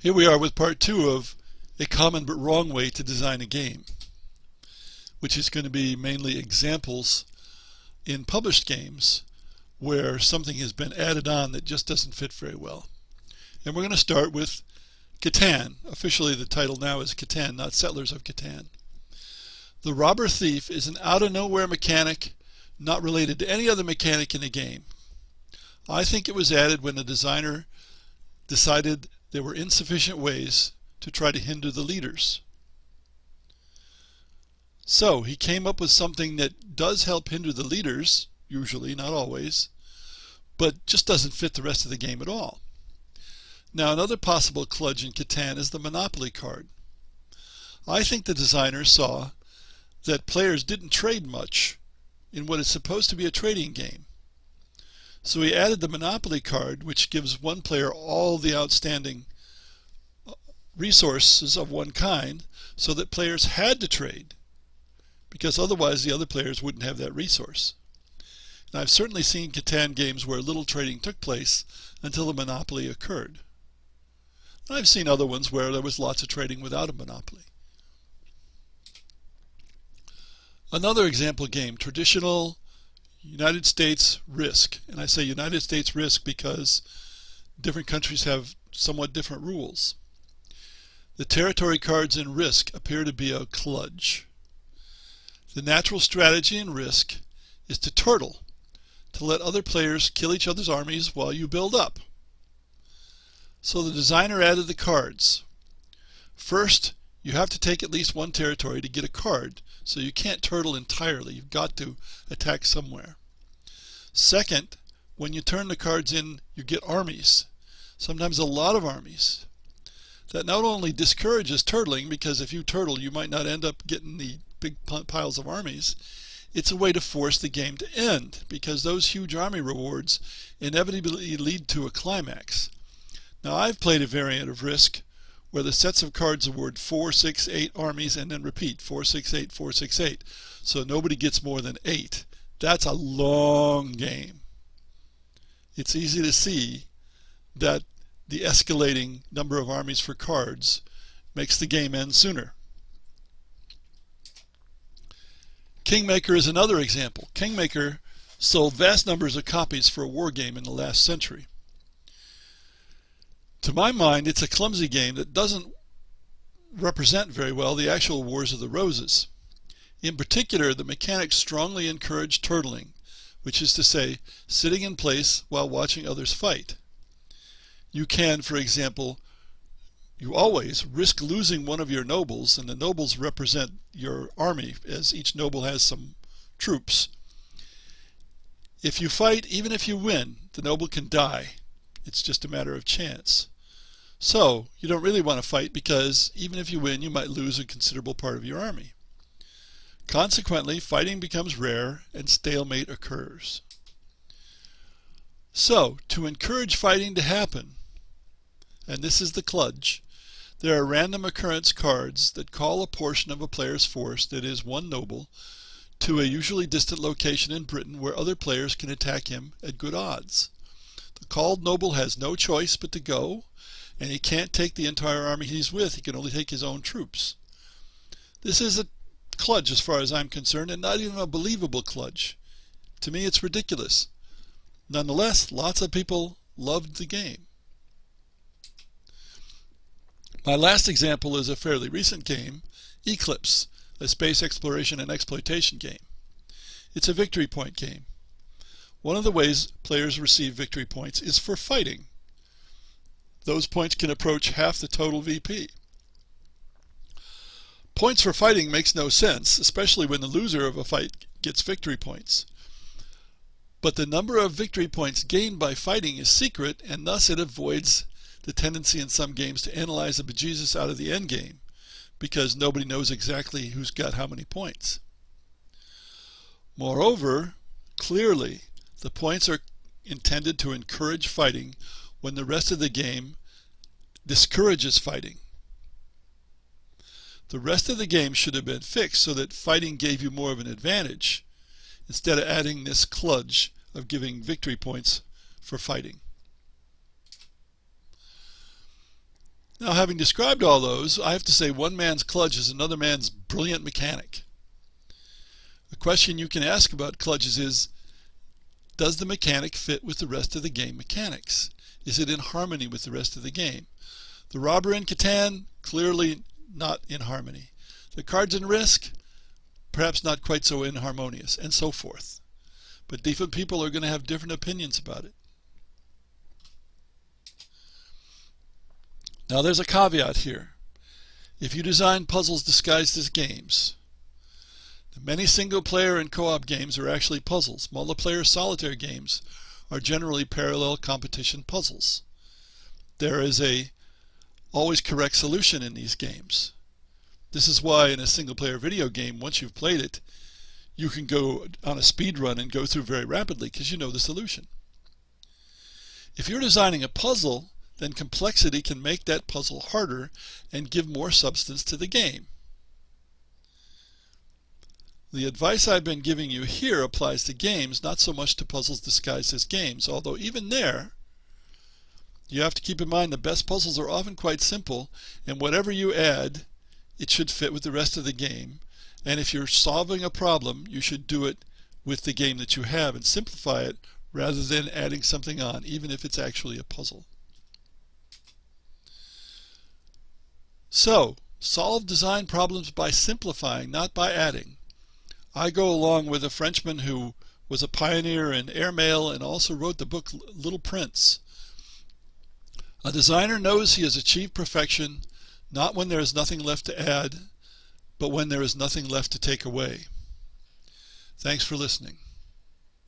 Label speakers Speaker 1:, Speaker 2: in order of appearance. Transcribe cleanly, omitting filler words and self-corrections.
Speaker 1: Here we are with part 2 of a common but wrong way to design a game, which is going to be mainly examples in published games where something has been added on that just doesn't fit very well. And we're going to start with Catan. Officially the title now is Catan, not Settlers of Catan. The Robber Thief is an out-of-nowhere mechanic not related to any other mechanic in the game. I think it was added when the designer decided there were insufficient ways to try to hinder the leaders. So he came up with something that does help hinder the leaders, usually, not always, but just doesn't fit the rest of the game at all. Now another possible kludge in Catan is the Monopoly card. I think the designer saw that players didn't trade much in what is supposed to be a trading game. So he added the Monopoly card, which gives one player all the outstanding resources of one kind, so that players had to trade, because otherwise the other players wouldn't have that resource. And I've certainly seen Catan games where little trading took place until the monopoly occurred. And I've seen other ones where there was lots of trading without a monopoly. Another example game, traditional United States Risk. And I say United States Risk because different countries have somewhat different rules. The territory cards in Risk appear to be a kludge. The natural strategy in Risk is to turtle, to let other players kill each other's armies while you build up. So the designer added the cards. First, you have to take at least one territory to get a card, so you can't turtle entirely. You've got to attack somewhere. Second, when you turn the cards in, you get armies, sometimes a lot of armies. That not only discourages turtling, because if you turtle you might not end up getting the big piles of armies, it's a way to force the game to end, because those huge army rewards inevitably lead to a climax. Now I've played a variant of Risk where the sets of cards award 4, 6, 8 armies and then repeat 4, 6, 8, 4, 6, 8. So nobody gets more than 8. That's a long game. It's easy to see that the escalating number of armies for cards makes the game end sooner. Kingmaker is another example. Kingmaker sold vast numbers of copies for a war game in the last century. To my mind, it's a clumsy game that doesn't represent very well the actual Wars of the Roses. In particular, the mechanics strongly encourage turtling, which is to say, sitting in place while watching others fight. You can, for example, you always risk losing one of your nobles, and the nobles represent your army, as each noble has some troops. If you fight, even if you win, the noble can die. It's just a matter of chance. So, you don't really want to fight because even if you win, you might lose a considerable part of your army. Consequently, fighting becomes rare and stalemate occurs. So, to encourage fighting to happen, and this is the kludge, there are random occurrence cards that call a portion of a player's force, that is, one noble, to a usually distant location in Britain where other players can attack him at good odds. The called noble has no choice but to go, and he can't take the entire army he's with. He can only take his own troops. This is a kludge as far as I'm concerned, and not even a believable kludge. To me, it's ridiculous. Nonetheless, lots of people loved the game. My last example is a fairly recent game, Eclipse, a space exploration and exploitation game. It's a victory point game. One of the ways players receive victory points is for fighting. Those points can approach half the total VP. Points for fighting makes no sense, especially when the loser of a fight gets victory points. But the number of victory points gained by fighting is secret, and thus it avoids the tendency in some games to analyze the bejesus out of the end game, because nobody knows exactly who's got how many points. Moreover, clearly, the points are intended to encourage fighting when the rest of the game discourages fighting. The rest of the game should have been fixed so that fighting gave you more of an advantage, instead of adding this kludge of giving victory points for fighting. Now, having described all those, I have to say one man's kludge is another man's brilliant mechanic. A question you can ask about kludges is, does the mechanic fit with the rest of the game mechanics? Is it in harmony with the rest of the game? The robber in Catan, clearly not in harmony. The cards in Risk, perhaps not quite so inharmonious, and so forth. But different people are going to have different opinions about it. Now there's a caveat here. If you design puzzles disguised as games, many single-player and co-op games are actually puzzles. Multiplayer solitaire games are generally parallel competition puzzles. There is a always correct solution in these games. This is why in a single-player video game, once you've played it, you can go on a speed run and go through very rapidly because you know the solution. If you're designing a puzzle, then complexity can make that puzzle harder and give more substance to the game. The advice I've been giving you here applies to games, not so much to puzzles disguised as games, although even there, you have to keep in mind the best puzzles are often quite simple, and whatever you add, it should fit with the rest of the game. And if you're solving a problem, you should do it with the game that you have and simplify it rather than adding something on, even if it's actually a puzzle. So, solve design problems by simplifying, not by adding. I go along with a Frenchman who was a pioneer in airmail and also wrote the book Little Prince. A designer knows he has achieved perfection not when there is nothing left to add, but when there is nothing left to take away. Thanks for listening.